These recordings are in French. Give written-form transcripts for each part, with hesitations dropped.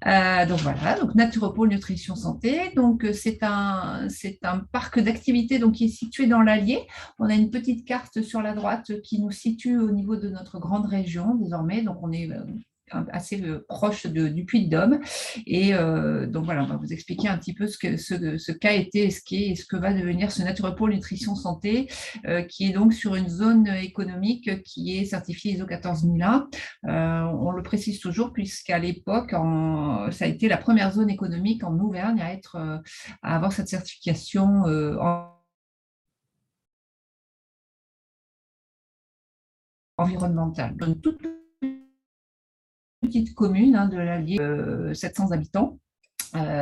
Donc voilà, donc Naturopole Nutrition Santé. Donc c'est un parc d'activités donc qui est situé dans l'Allier. On a une petite carte sur la droite qui nous situe au niveau de notre grande région désormais. Donc on est assez proche du Puy-de-Dôme. Et donc voilà, on va vous expliquer un petit peu ce qu'a été, ce qui est et ce que va devenir ce Naturopole Nutrition Santé, qui est donc sur une zone économique qui est certifiée ISO 14001. On le précise toujours puisqu'à l'époque, ça a été la première zone économique en Auvergne à avoir cette certification environnementale. Une toute petite commune de l'Allier, 700 habitants.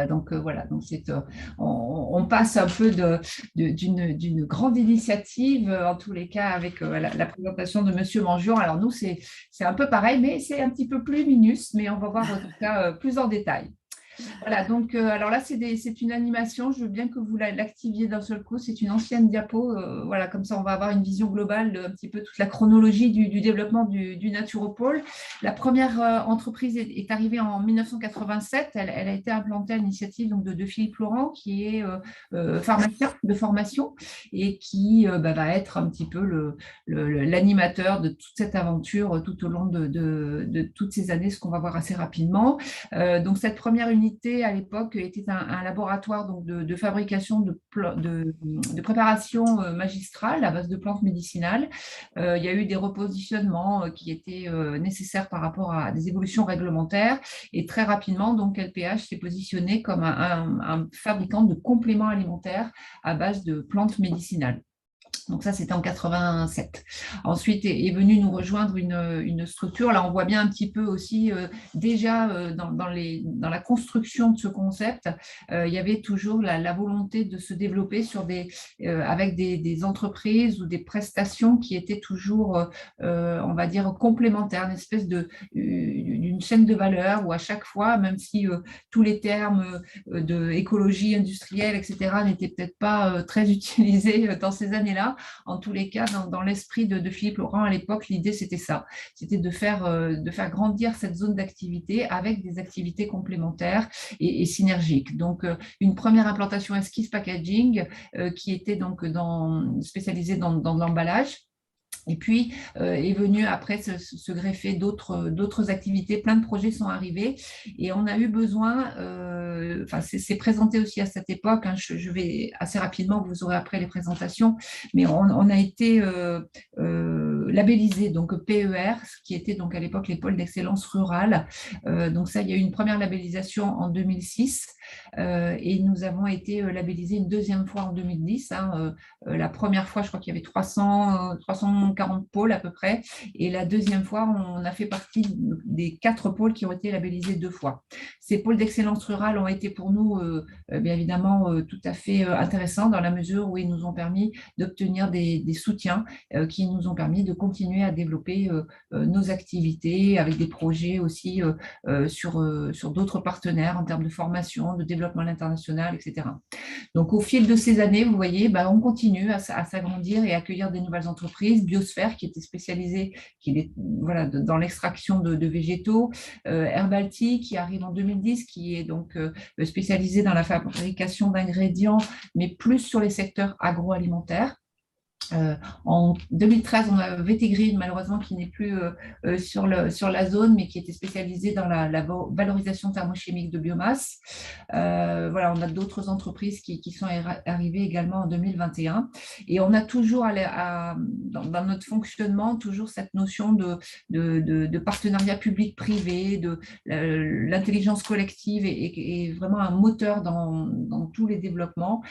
Donc voilà, donc on passe un peu d'une grande initiative, en tous les cas, avec la présentation de Monsieur Mangion. Alors nous, c'est un peu pareil, mais c'est un petit peu plus minus, mais on va voir en tout cas plus en détail. Voilà, donc alors là, c'est une animation. Je veux bien que vous l'activiez d'un seul coup. C'est une ancienne diapo. Voilà, comme ça, on va avoir une vision globale de un petit peu toute la chronologie du développement du Naturopole. La première entreprise est arrivée en 1987. Elle a été implantée à l'initiative donc, de Philippe Laurent, qui est pharmacien de formation et qui va être un petit peu l'animateur de toute cette aventure tout au long de toutes ces années, ce qu'on va voir assez rapidement. Donc cette première unité à l'époque était un laboratoire donc, de fabrication de préparation magistrale à base de plantes médicinales. Il y a eu des repositionnements qui étaient nécessaires par rapport à des évolutions réglementaires et très rapidement donc LPH s'est positionné comme un fabricant de compléments alimentaires à base de plantes médicinales. Donc ça, c'était en 87. Ensuite est venue nous rejoindre une structure. Là, on voit bien un petit peu aussi déjà dans la construction de ce concept, il y avait toujours la volonté de se développer avec des entreprises ou des prestations qui étaient toujours, on va dire, complémentaires, une espèce d'une chaîne de valeur où à chaque fois, même si tous les termes de écologie industrielle, etc., n'étaient peut-être pas très utilisés dans ces années-là, en tous les cas, dans l'esprit de Philippe Laurent à l'époque, l'idée c'était ça, c'était de faire grandir cette zone d'activité avec des activités complémentaires et synergiques. Donc, une première implantation esquisse packaging qui était donc spécialisée dans l'emballage. Et puis est venu après se greffer d'autres activités, plein de projets sont arrivés et on a eu besoin, enfin c'est présenté aussi à cette époque, hein, je vais assez rapidement, vous aurez après les présentations, mais on a été labellisé donc PER, ce qui était donc à l'époque les pôles d'excellence rurale. Donc ça, il y a eu une première labellisation en 2006 et nous avons été labellisés une deuxième fois en 2010. Hein, la première fois, je crois qu'il y avait 340 pôles à peu près. Et la deuxième fois, on a fait partie des 4 pôles qui ont été labellisés 2 fois. Ces pôles d'excellence rurale ont été pour nous, bien évidemment, tout à fait intéressants dans la mesure où ils nous ont permis d'obtenir des soutiens qui nous ont permis de continuer à développer nos activités avec des projets aussi sur d'autres partenaires en termes de formation, de développement à l'international, etc. Donc, au fil de ces années, vous voyez, on continue à s'agrandir et à accueillir des nouvelles entreprises. Biosphère, qui était spécialisée voilà, dans l'extraction de végétaux. Herbalti, qui arrive en 2010, qui est donc spécialisée dans la fabrication d'ingrédients, mais plus sur les secteurs agroalimentaires. En 2013, on a Vétégrine, malheureusement, qui n'est plus sur la zone, mais qui était spécialisée dans la valorisation thermochimique de biomasse. Voilà, on a d'autres entreprises qui sont arrivées également en 2021. Et on a toujours, dans notre fonctionnement, toujours cette notion de partenariat public-privé, de l'intelligence collective est vraiment un moteur dans tous les développements.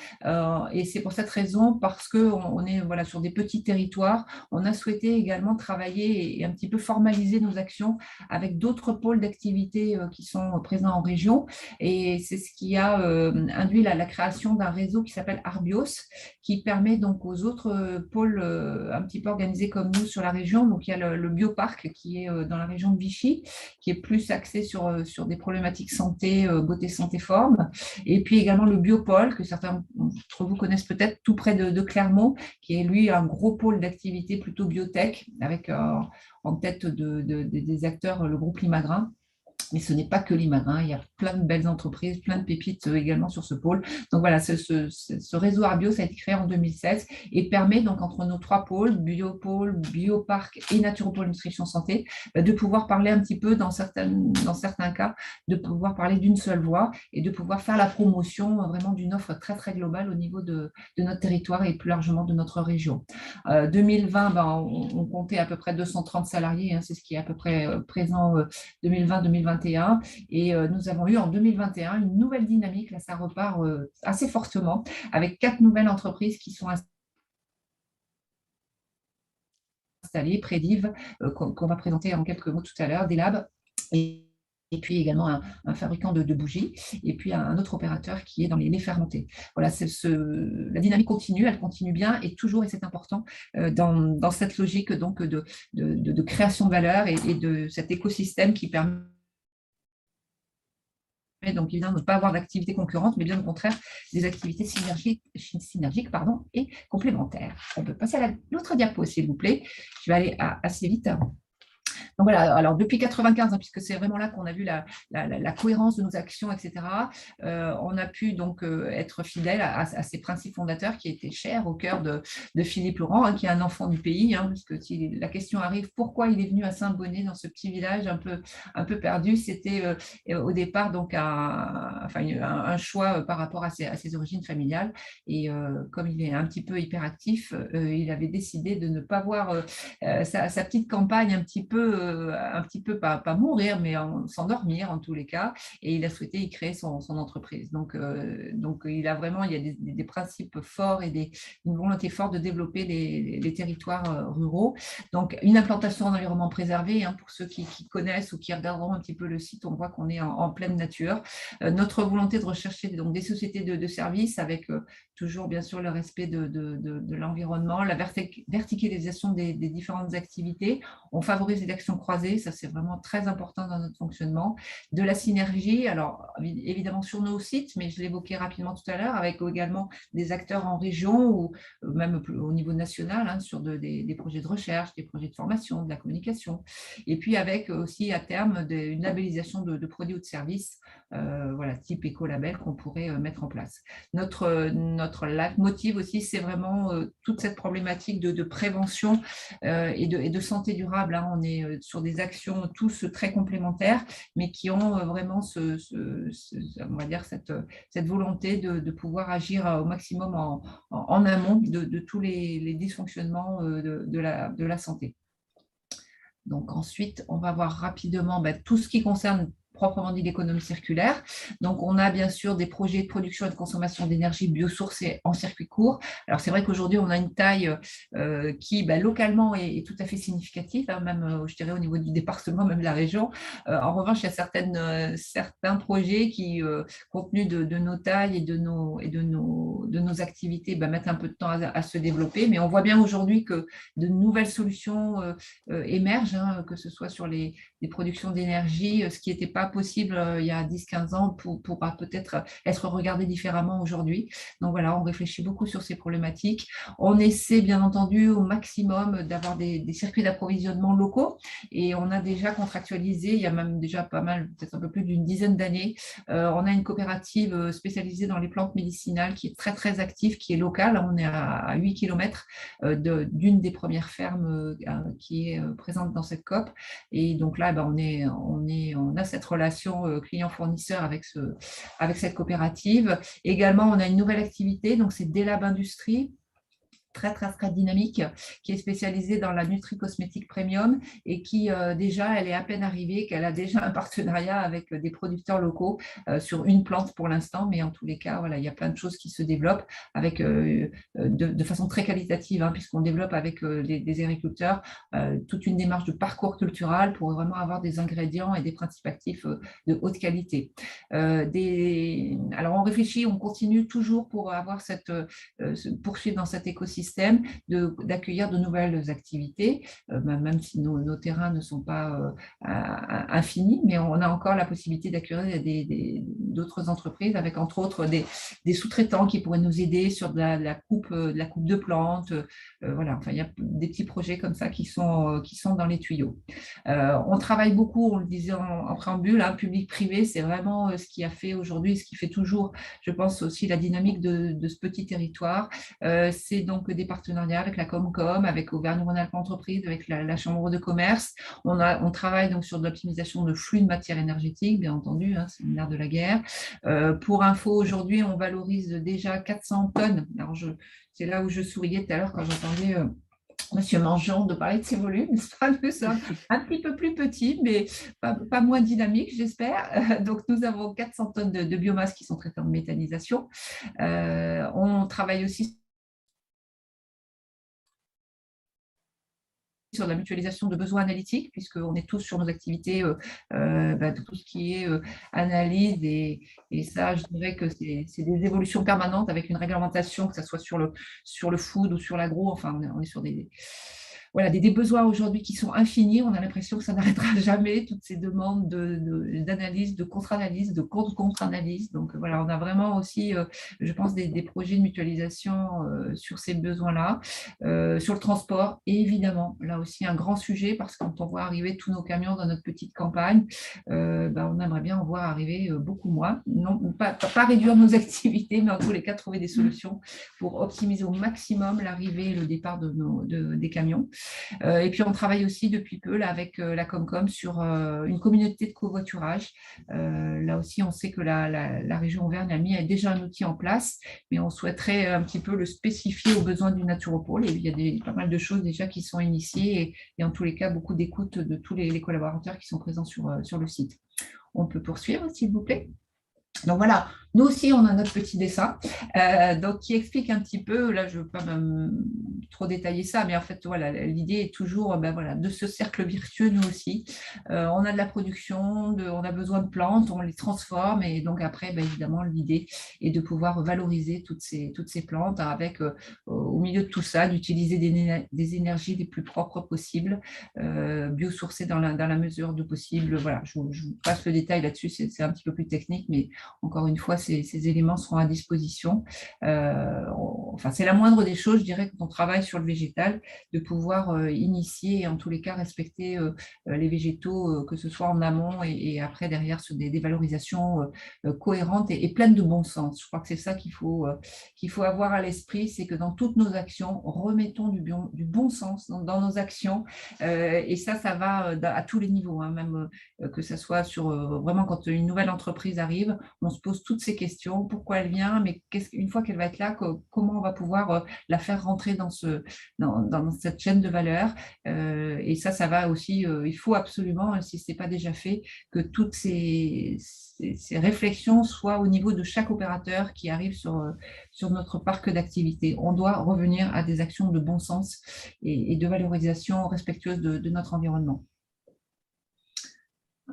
Et c'est pour cette raison, parce qu'on est voilà, sur des petits territoires, on a souhaité également travailler et un petit peu formaliser nos actions avec d'autres pôles d'activité qui sont présents en région. Et c'est ce qui a induit la création d'un réseau qui s'appelle Arbios, qui permet donc aux autres pôles un petit peu organisés comme nous sur la région. Donc il y a le bioparc qui est dans la région de Vichy, qui est plus axé sur des problématiques santé, beauté, santé, forme. Et puis également le biopôle, que certains d'entre vous connaissent peut-être, tout près de Clermont, qui est lui un gros pôle d'activité plutôt biotech, avec en tête des acteurs le groupe Limagrin. Mais ce n'est pas que l'IMAD, hein. Il y a plein de belles entreprises, plein de pépites également sur ce pôle. Donc voilà, ce réseau Arbio, ça a été créé en 2016 et permet donc entre nos 3 pôles, biopôle, bioparc et naturopôle nutrition santé, de pouvoir parler un petit peu dans certains cas, de pouvoir parler d'une seule voix et de pouvoir faire la promotion vraiment d'une offre très très globale au niveau de notre territoire et plus largement de notre région. 2020, on comptait à peu près 230 salariés, hein, c'est ce qui est à peu près présent 2020-2021. Et nous avons eu en 2021 une nouvelle dynamique. Là, ça repart assez fortement avec 4 nouvelles entreprises qui sont installées, Prédiv, qu'on va présenter en quelques mots tout à l'heure, Delab, et puis également un fabricant de bougies, et puis un autre opérateur qui est dans les fermentés. Voilà, la dynamique continue, elle continue bien, et toujours, et c'est important, dans cette logique donc de création de valeur et de cet écosystème qui permet donc évidemment de ne pas avoir d'activité concurrente, mais bien au contraire des activités synergiques et complémentaires. On peut passer à l'autre diapo, s'il vous plaît. Je vais aller assez vite. Donc voilà, alors depuis 95, hein, puisque c'est vraiment là qu'on a vu la cohérence de nos actions, etc., on a pu donc être fidèle à ces principes fondateurs qui étaient chers au cœur de Philippe Laurent, hein, qui est un enfant du pays, hein, puisque si la question arrive, pourquoi il est venu à Saint-Bonnet, dans ce petit village un peu perdu, c'était au départ donc un choix par rapport à ses origines familiales. Et comme il est un petit peu hyperactif, il avait décidé de ne pas voir sa petite campagne un petit peu pas mourir, mais s'endormir en tous les cas. Et il a souhaité y créer son entreprise. Donc il y a des principes forts et une volonté forte de développer les territoires ruraux. Donc une implantation en environnement préservé, hein, pour ceux qui connaissent ou qui regarderont un petit peu le site, on voit qu'on est en pleine nature. Notre volonté de rechercher donc des sociétés de services avec toujours bien sûr le respect de l'environnement, la verticalisation des différentes activités. On favorise les actions croisées, ça c'est vraiment très important dans notre fonctionnement. De la synergie, alors évidemment sur nos sites, mais je l'évoquais rapidement tout à l'heure, avec également des acteurs en région ou même au niveau national, hein, sur des projets de recherche, des projets de formation, de la communication. Et puis avec aussi à terme une labellisation de produits ou de services, voilà, type écolabel qu'on pourrait mettre en place. Notre leitmotiv aussi, c'est vraiment toute cette problématique de prévention et de santé durable, hein. On est sur des actions tous très complémentaires, mais qui ont vraiment on va dire cette volonté de pouvoir agir au maximum en amont de tous les dysfonctionnements de la santé. Donc ensuite, on va voir rapidement tout ce qui concerne proprement dit l'économie circulaire. Donc, on a bien sûr des projets de production et de consommation d'énergie biosourcée en circuit court. Alors, c'est vrai qu'aujourd'hui, on a une taille qui, localement, est tout à fait significative, hein, même, je dirais, au niveau du département, même de la région. En revanche, il y a certains projets qui, compte tenu de nos tailles et de nos activités, mettent un peu de temps à se développer. Mais on voit bien aujourd'hui que de nouvelles solutions émergent, hein, que ce soit sur les productions d'énergie, ce qui n'était pas possible il y a 10-15 ans pour peut-être être regardé différemment aujourd'hui. Donc voilà, on réfléchit beaucoup sur ces problématiques. On essaie bien entendu au maximum d'avoir des circuits d'approvisionnement locaux et on a déjà contractualisé, il y a même déjà pas mal, peut-être un peu plus d'une dizaine d'années, on a une coopérative spécialisée dans les plantes médicinales qui est très très active, qui est locale. On est à 8 km d'une des premières fermes qui est présente dans cette COP. Et donc là, on a cette relation client-fournisseur avec cette coopérative. Également, on a une nouvelle activité, donc c'est Delab Industrie, très, très, très dynamique, qui est spécialisée dans la nutri-cosmétique premium et qui, déjà, elle est à peine arrivée, qu'elle a déjà un partenariat avec des producteurs locaux sur une plante pour l'instant, mais en tous les cas, voilà, il y a plein de choses qui se développent avec, de façon très qualitative, hein, puisqu'on développe avec des agriculteurs toute une démarche de parcours culturel pour vraiment avoir des ingrédients et des principes actifs de haute qualité. Alors, on réfléchit, on continue toujours pour avoir poursuivre dans cet écosystème, d'accueillir de nouvelles activités, même si nos terrains ne sont pas infinis, mais on a encore la possibilité d'accueillir d'autres entreprises, avec entre autres des sous-traitants qui pourraient nous aider sur la coupe de plantes. Voilà, enfin, il y a des petits projets comme ça qui sont dans les tuyaux. On travaille beaucoup, on le disait en préambule, hein, public-privé, c'est vraiment ce qui a fait aujourd'hui, ce qui fait toujours, je pense aussi, la dynamique de ce petit territoire. C'est donc des partenariats avec la Comcom, avec Auvergne-Rhône-Alpes Entreprises, avec la Chambre de commerce. On travaille donc sur de l'optimisation de flux de matières énergétiques, bien entendu, hein, c'est le nerf de la guerre. Pour info, aujourd'hui, on valorise déjà 400 tonnes. Alors, c'est là où je souriais tout à l'heure quand j'entendais Monsieur Mangeon de parler de ses volumes. C'est un petit peu plus petit, mais pas moins dynamique, j'espère. Donc, nous avons 400 tonnes de biomasse qui sont traitées en méthanisation. On travaille aussi sur la mutualisation de besoins analytiques, puisqu'on est tous sur nos activités, de tout ce qui est analyse, et ça, je dirais que c'est des évolutions permanentes avec une réglementation, que ce soit sur le food ou sur l'agro. Enfin, on est sur voilà, des besoins aujourd'hui qui sont infinis. On a l'impression que ça n'arrêtera jamais, toutes ces demandes d'analyse, de contre-analyse, de contre-analyse. Donc voilà, on a vraiment aussi, je pense, des projets de mutualisation sur ces besoins-là. Sur le transport, et évidemment, là aussi, un grand sujet, parce que quand on voit arriver tous nos camions dans notre petite campagne, on aimerait bien en voir arriver beaucoup moins. Non, pas réduire nos activités, mais en tous les cas, trouver des solutions pour optimiser au maximum l'arrivée et le départ des camions. Et puis, on travaille aussi depuis peu là, avec la Comcom sur une communauté de covoiturage. Là aussi, on sait que la région Auvergne a déjà un outil en place, mais on souhaiterait un petit peu le spécifier aux besoins du Naturopole. Et il y a pas mal de choses déjà qui sont initiées, et en tous les cas, beaucoup d'écoute de tous les collaborateurs qui sont présents sur le site. On peut poursuivre, s'il vous plaît. Donc voilà, nous aussi, on a notre petit dessin donc, qui explique un petit peu, là, je ne veux pas même trop détailler ça, mais en fait, voilà, l'idée est toujours voilà, de ce cercle vertueux, nous aussi. On a de la production, on a besoin de plantes, on les transforme, et donc après, évidemment, l'idée est de pouvoir valoriser toutes ces plantes avec, au milieu de tout ça, d'utiliser des énergies les plus propres possibles, biosourcées dans la mesure du possible. Voilà, je vous passe le détail là-dessus, c'est un petit peu plus technique, mais encore une fois, ces éléments seront à disposition. Enfin, c'est la moindre des choses, je dirais, quand on travaille sur le végétal, de pouvoir initier et en tous les cas respecter les végétaux, que ce soit en amont et après derrière sur des valorisations cohérentes et pleines de bon sens. Je crois que c'est ça qu'il faut avoir à l'esprit, c'est que dans toutes nos actions, remettons du bon sens dans nos actions, et ça va à tous les niveaux, hein, même que ce soit sur vraiment quand une nouvelle entreprise arrive, on se pose toutes ces questions, pourquoi elle vient, mais une fois qu'elle va être là, comment on va pouvoir la faire rentrer dans cette chaîne de valeur. Et ça va aussi, il faut absolument, si ce n'est pas déjà fait, que toutes ces réflexions soient au niveau de chaque opérateur qui arrive sur notre parc d'activités. On doit revenir à des actions de bon sens et de valorisation respectueuse de notre environnement.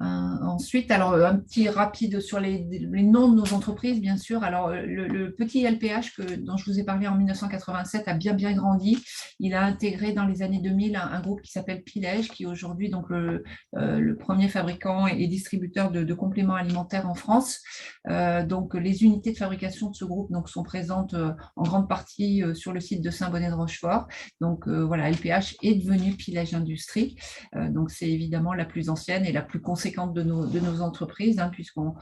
Ensuite, alors un petit rapide sur les noms de nos entreprises, bien sûr. Alors, le petit LPH dont je vous ai parlé en 1987 a bien grandi. Il a intégré dans les années 2000 un groupe qui s'appelle Pilège, qui est aujourd'hui donc le premier fabricant et distributeur de compléments alimentaires en France. Donc, les unités de fabrication de ce groupe donc, sont présentes en grande partie sur le site de Saint-Bonnet-de-Rochefort. Donc, voilà, LPH est devenu Pilège Industrie. Donc, c'est évidemment la plus ancienne et la plus conséquente de nos entreprises, hein, puisqu'on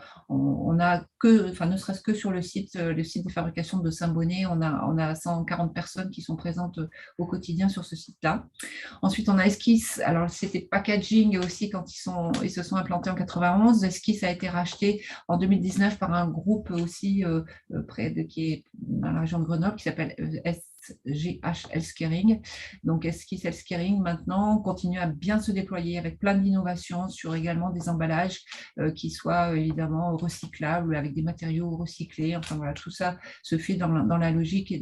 a ne serait-ce que sur le site de fabrication de Saint-Bonnet, on a 140 personnes qui sont présentes au quotidien sur ce site-là. Ensuite, on a Esquisse. Alors, c'était packaging aussi quand ils se sont implantés en 91. Esquisse a été racheté en 2019 par un groupe aussi qui est dans la région de Grenoble, qui s'appelle SGH Healthcaring. Donc, Esquisse Healthcaring, maintenant, continue à bien se déployer avec plein d'innovations sur également des emballages qui soient évidemment recyclables, avec des matériaux recyclés. Enfin, voilà, tout ça se fait dans la logique et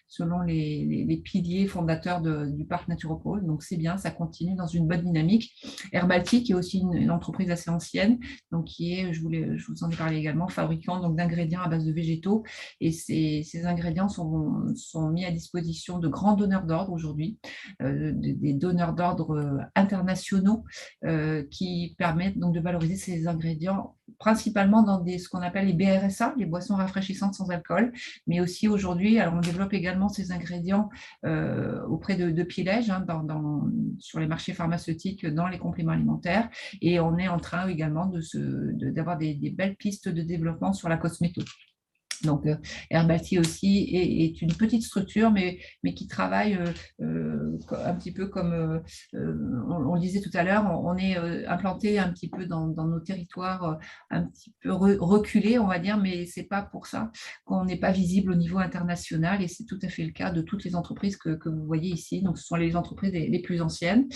selon les piliers fondateurs du parc Naturopole. Donc, c'est bien, ça continue dans une bonne dynamique. Herbaltique est aussi une entreprise assez ancienne, donc qui est, je vous en ai parlé également, fabricant donc d'ingrédients à base de végétaux. Et ces ingrédients sont mis à disposition de grands donneurs d'ordre aujourd'hui, des donneurs d'ordre internationaux qui permettent donc de valoriser ces ingrédients principalement dans ce qu'on appelle les BRSA, les boissons rafraîchissantes sans alcool, mais aussi aujourd'hui, alors on développe également ces ingrédients auprès de Pilège, hein, sur les marchés pharmaceutiques, dans les compléments alimentaires, et on est en train également d'avoir des belles pistes de développement sur la cosméto. Donc, Herbalti aussi est une petite structure, mais qui travaille un petit peu comme on le disait tout à l'heure, on est implanté un petit peu dans nos territoires un petit peu reculés, on va dire, mais ce n'est pas pour ça qu'on n'est pas visible au niveau international, et c'est tout à fait le cas de toutes les entreprises que vous voyez ici. Donc, ce sont les entreprises les plus anciennes.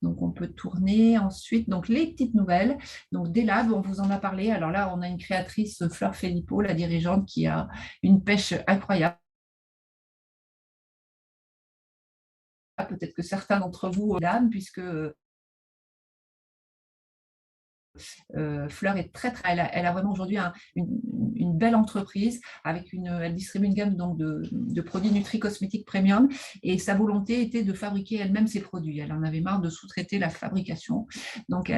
Donc, on peut tourner ensuite. Donc, les petites nouvelles. Donc, des labs, on vous en a parlé. Alors là, on a une créatrice, Fleur Filippo, la dirigeante, qui a une pêche incroyable. Peut-être que certains d'entre vous l'âme, puisque Fleur est elle a vraiment aujourd'hui une belle entreprise avec elle distribue une gamme donc de produits nutri-cosmétiques premium, et sa volonté était de fabriquer elle-même ses produits. Elle en avait marre de sous-traiter la fabrication. Donc,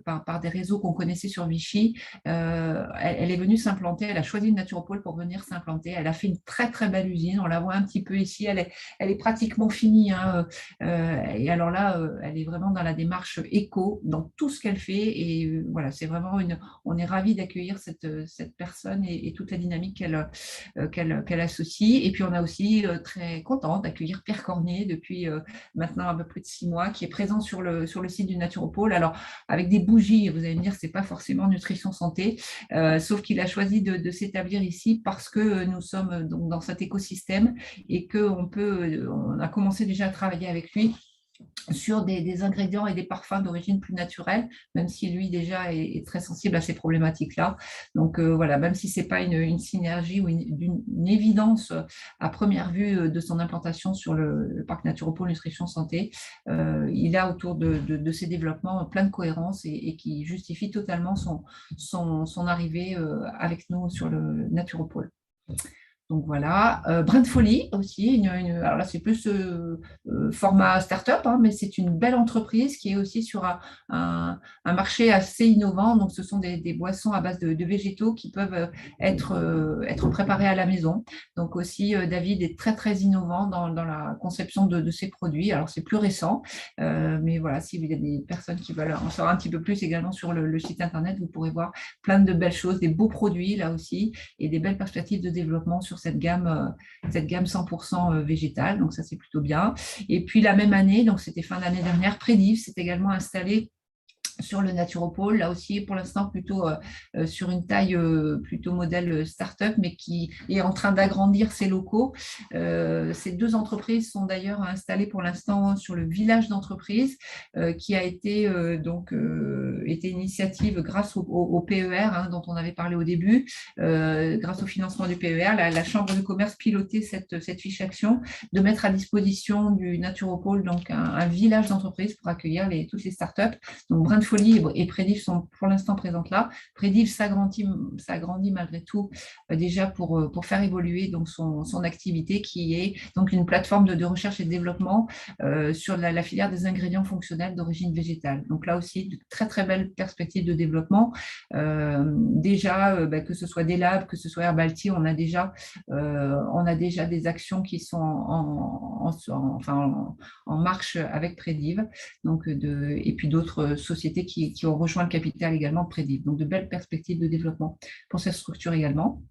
par des réseaux qu'on connaissait sur Vichy, elle est venue s'implanter. Elle a choisi le Naturopole pour venir s'implanter. Elle a fait une très très belle usine. On la voit un petit peu ici. Elle est pratiquement finie, hein. Et alors là, elle est vraiment dans la démarche éco, dans tout ce qu'elle fait, et voilà, c'est vraiment on est ravis d'accueillir cette personne et toute la dynamique qu'elle associe. Et puis on a aussi très content d'accueillir Pierre Cornier depuis maintenant un peu plus de 6 mois, qui est présent sur le site du Naturopole. Alors avec des bougies, vous allez me dire, c'est pas forcément nutrition santé, sauf qu'il a choisi de s'établir ici parce que nous sommes donc dans cet écosystème, et on a commencé déjà à travailler avec lui sur des ingrédients et des parfums d'origine plus naturelle, même si lui déjà est très sensible à ces problématiques-là. Donc voilà, même si ce n'est pas une synergie ou une évidence à première vue de son implantation sur le parc Naturopole Nutrition Santé, il a autour de ces développements plein de cohérence, et qui justifie totalement son arrivée avec nous sur le Naturopole. Donc voilà, Brin de Folie aussi, alors là c'est plus format start-up, hein, mais c'est une belle entreprise qui est aussi sur un marché assez innovant. Donc ce sont des boissons à base de végétaux qui peuvent être préparées à la maison. Donc aussi David est très très innovant dans la conception de ces produits. Alors c'est plus récent, mais voilà, s'il y a des personnes qui veulent en savoir un petit peu plus également sur le site internet, vous pourrez voir plein de belles choses, des beaux produits là aussi, et des belles perspectives de développement sur cette gamme 100% végétale. Donc ça, c'est plutôt bien. Et puis la même année, donc c'était fin d'année dernière, Prédiv s'est également installé sur le Naturopole, là aussi pour l'instant plutôt sur une taille plutôt modèle start-up, mais qui est en train d'agrandir ses locaux. Ces deux entreprises sont d'ailleurs installées pour l'instant sur le village d'entreprise, qui a été initiative grâce au PER, hein, dont on avait parlé au début, grâce au financement du PER. La Chambre de commerce pilotait cette fiche action de mettre à disposition du Naturopole donc un village d'entreprise pour accueillir toutes les startups. Donc Brin de Folie et Prédiv sont pour l'instant présentes là. Prédiv s'agrandit malgré tout déjà pour faire évoluer donc son activité, qui est donc une plateforme de recherche et de développement sur la filière des ingrédients fonctionnels d'origine végétale. Donc là aussi, de très très belles perspectives de développement. Déjà, que ce soit des labs, que ce soit Herbalti, on a déjà des actions qui sont en marche avec Prédiv, et puis d'autres sociétés qui ont rejoint le capital également de Prédiv. Donc de belles perspectives de développement pour cette structure également.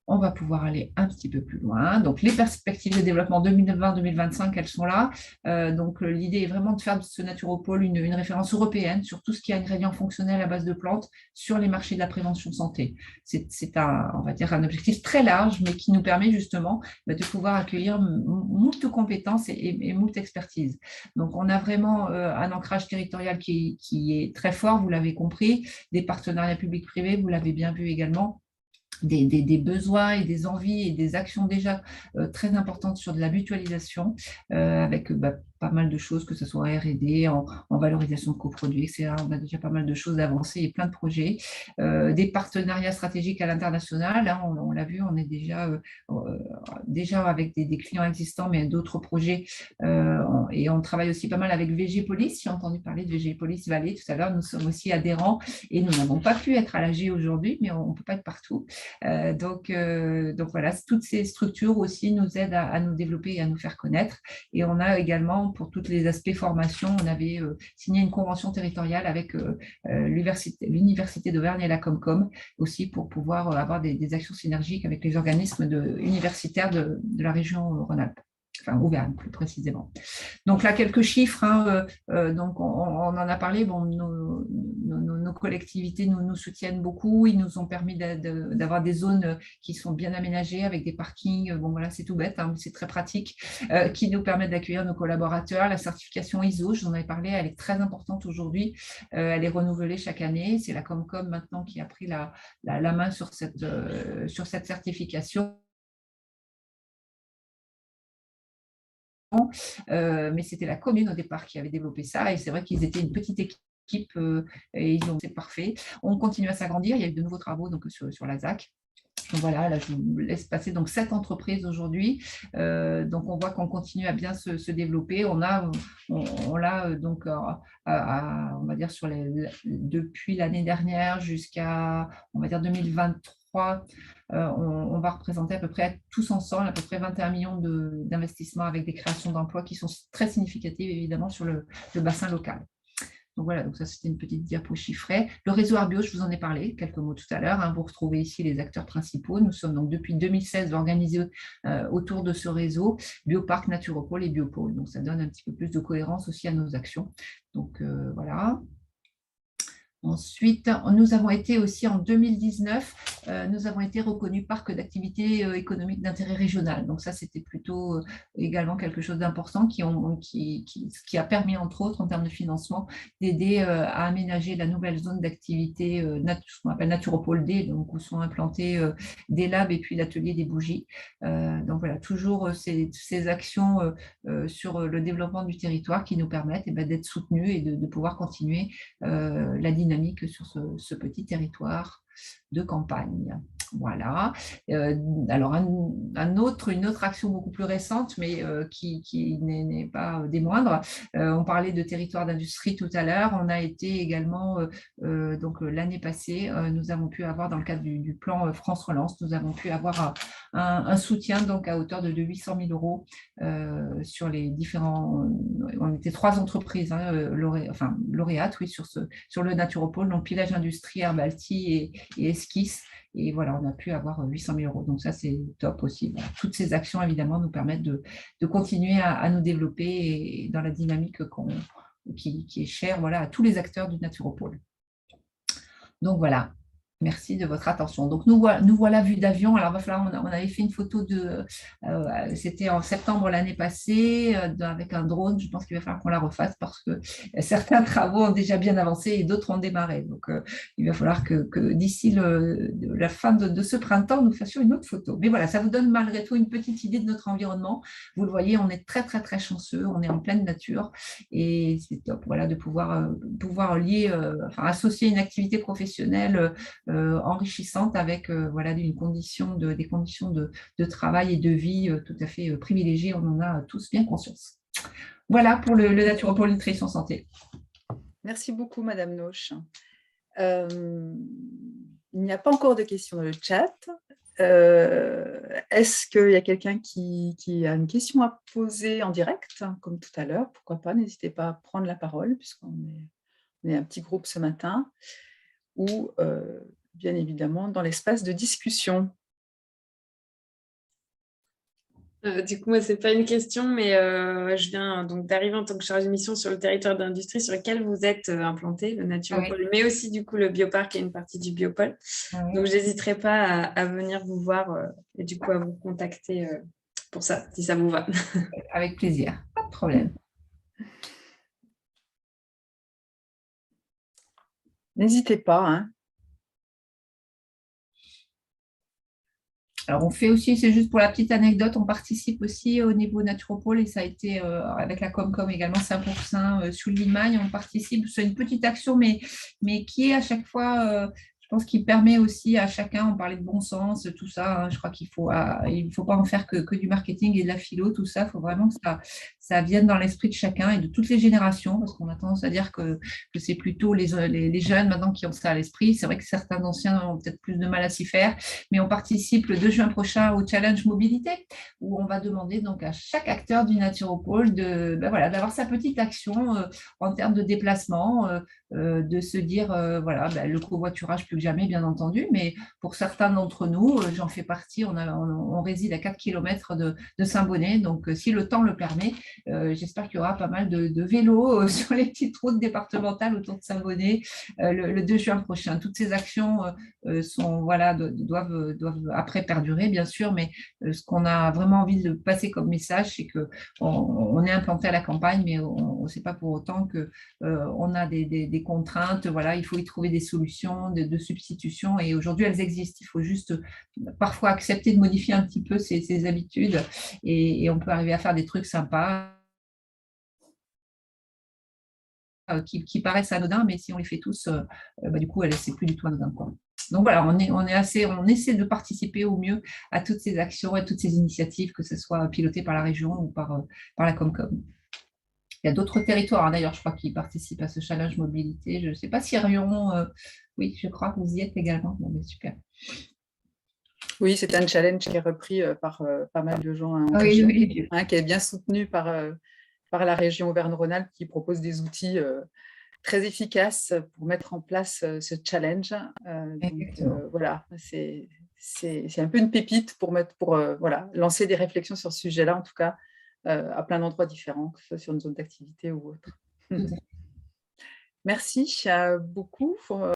On va pouvoir aller un petit peu plus loin. Donc, les perspectives de développement 2020-2025, elles sont là. Donc, l'idée est vraiment de faire de ce Naturopole une référence européenne sur tout ce qui est ingrédients fonctionnels à base de plantes sur les marchés de la prévention santé. C'est on va dire un objectif très large, mais qui nous permet justement de pouvoir accueillir moult compétences et moult expertise. Donc, on a vraiment un ancrage territorial qui est très fort, vous l'avez compris, des partenariats publics-privés, vous l'avez bien vu également. Des besoins et des envies et des actions déjà très importantes sur de la mutualisation avec pas mal de choses, que ce soit en R&D, en valorisation de coproduits, etc. On a déjà pas mal de choses avancées et plein de projets. Des partenariats stratégiques à l'international, hein, on l'a vu, on est déjà avec des clients existants, mais d'autres projets. Et on travaille aussi pas mal avec VG Police. J'ai entendu parler de VG Police Vallée tout à l'heure. Nous sommes aussi adhérents et nous n'avons pas pu être à l'AG aujourd'hui, mais on ne peut pas être partout. Donc voilà, toutes ces structures aussi nous aident à nous développer et à nous faire connaître. Et on a également, pour tous les aspects formation, on avait signé une convention territoriale avec l'Université d'Auvergne et la Comcom aussi pour pouvoir avoir des actions synergiques avec les organismes universitaires de la région Rhône-Alpes, enfin Auvergne plus précisément. Donc là, quelques chiffres, hein, donc on en a parlé, bon, nos collectivités nous soutiennent beaucoup, ils nous ont permis d'avoir des zones qui sont bien aménagées avec des parkings, bon voilà, c'est tout bête, hein, mais c'est très pratique, qui nous permettent d'accueillir nos collaborateurs. La certification ISO, je vous en avais parlé, elle est très importante aujourd'hui, elle est renouvelée chaque année, c'est la Comcom maintenant qui a pris la main sur cette certification. Mais c'était la commune au départ qui avait développé ça, et c'est vrai qu'ils étaient une petite équipe et ils ont, c'est parfait. On continue à s'agrandir, il y a eu de nouveaux travaux donc, sur la ZAC. Donc voilà, là, je vous laisse passer donc 7 entreprises aujourd'hui. Donc, on voit qu'on continue à bien se développer. On l'a donc, on va dire, depuis l'année dernière jusqu'à, on va dire, 2023, on va représenter à peu près tous ensemble à peu près 21 millions d'investissements avec des créations d'emplois qui sont très significatives, évidemment, sur le bassin local. Donc voilà, donc ça c'était une petite diapo chiffrée. Le réseau Arbio, je vous en ai parlé, quelques mots tout à l'heure. Hein, vous retrouvez ici les acteurs principaux. Nous sommes donc depuis 2016 organisés autour de ce réseau, Bioparc, Naturopole et Biopôle. Donc ça donne un petit peu plus de cohérence aussi à nos actions. Donc voilà. Ensuite, nous avons été aussi en 2019, nous avons été reconnus parc d'activités économiques d'intérêt régional. Donc ça, c'était plutôt également quelque chose d'important qui a permis, entre autres, en termes de financement, d'aider à aménager la nouvelle zone d'activité, ce qu'on appelle Naturopole D, donc où sont implantés des labs et puis l'atelier des bougies. Donc voilà, toujours ces actions sur le développement du territoire qui nous permettent d'être soutenus et de pouvoir continuer la dynamique sur ce petit territoire de campagne. Voilà. Alors, une autre action beaucoup plus récente, mais qui n'est pas des moindres. On parlait de territoire d'industrie tout à l'heure. On a été également, donc l'année passée, nous avons pu avoir, dans le cadre du plan France Relance, nous avons pu avoir un soutien donc à hauteur de 800 000 euros sur les différents. On était 3 entreprises lauréates, oui, sur le Naturopole, donc Pilage Industrie, Herbalti et Esquisse. Et voilà, on a pu avoir 800 000 euros. Donc ça, c'est top aussi. Voilà. Toutes ces actions, évidemment, nous permettent de continuer à nous développer et dans la dynamique qui est chère, voilà, à tous les acteurs du Naturopole. Donc voilà. Merci de votre attention. Donc, nous voilà vus d'avion. Alors, il va falloir, on avait fait une photo c'était en septembre l'année passée, avec un drone. Je pense qu'il va falloir qu'on la refasse parce que certains travaux ont déjà bien avancé et d'autres ont démarré. Donc, il va falloir que d'ici la fin de ce printemps, nous fassions une autre photo. Mais voilà, ça vous donne malgré tout une petite idée de notre environnement. Vous le voyez, on est très, très, très chanceux. On est en pleine nature et c'est top, voilà, de pouvoir lier, associer une activité professionnelle enrichissante avec voilà, des conditions de travail et de vie tout à fait privilégiées. On en a tous bien conscience. Voilà pour le Naturopole Nutrition Santé. Merci beaucoup, Madame Noche. Il n'y a pas encore de questions dans le chat. Est-ce qu'il y a quelqu'un qui a une question à poser en direct, comme tout à l'heure? Pourquoi pas, n'hésitez pas à prendre la parole, puisqu'on est un petit groupe ce matin, ou bien évidemment dans l'espace de discussion. Du coup, moi, ce n'est pas une question, mais je viens donc d'arriver en tant que chargée de mission sur le territoire d'industrie sur lequel vous êtes implanté, le Naturopole, mais aussi du coup le Bioparc et une partie du Biopôle. Donc, je n'hésiterai pas à venir vous voir et du coup à vous contacter pour ça, si ça vous va. Avec plaisir, pas de problème. N'hésitez pas, hein. Alors, on fait aussi, c'est juste pour la petite anecdote, on participe aussi au niveau Naturopole et ça a été avec la Comcom également 5% sous le Limagne. On participe, c'est une petite action, mais qui est à chaque fois, je pense, qui permet aussi à chacun, on parlait de bon sens, tout ça. Je crois il faut pas en faire que du marketing et de la philo, tout ça. Il faut vraiment que ça vienne dans l'esprit de chacun et de toutes les générations, parce qu'on a tendance à dire que c'est plutôt les jeunes maintenant qui ont ça à l'esprit. C'est vrai que certains anciens ont peut-être plus de mal à s'y faire, mais on participe le 2 juin prochain au Challenge Mobilité, où on va demander donc à chaque acteur du Naturopole d'avoir sa petite action en termes de déplacement, de se dire, le covoiturage plus que jamais, bien entendu, mais pour certains d'entre nous, j'en fais partie, on réside à 4 km de Saint-Bonnet, donc si le temps le permet, j'espère qu'il y aura pas mal de vélos sur les petites routes départementales autour de Saint-Bonnet le 2 juin prochain. Toutes ces actions doivent après perdurer, bien sûr, mais ce qu'on a vraiment envie de passer comme message, c'est qu'on est implanté à la campagne, mais on ne sait pas pour autant qu'on a des contraintes. Voilà, il faut y trouver des solutions de substitution et aujourd'hui, elles existent. Il faut juste parfois accepter de modifier un petit peu ses habitudes et on peut arriver à faire des trucs sympas. Qui paraissent anodins, mais si on les fait tous, du coup, c'est plus du tout anodin, quoi. Donc voilà, on essaie de participer au mieux à toutes ces actions, à toutes ces initiatives, que ce soit pilotées par la région ou par la Comcom. Il y a d'autres territoires, d'ailleurs, je crois, qui participent à ce challenge mobilité. Je ne sais pas si Rion, oui, je crois que vous y êtes également. Bon, super. Oui, c'est un challenge qui est repris par pas mal de gens en oui, région, oui. Qui est bien soutenu par la région Auvergne-Rhône-Alpes qui propose des outils très efficaces pour mettre en place ce challenge. Voilà, c'est un peu une pépite pour lancer des réflexions sur ce sujet-là, en tout cas, à plein d'endroits différents, que ce soit sur une zone d'activité ou autre. Merci beaucoup.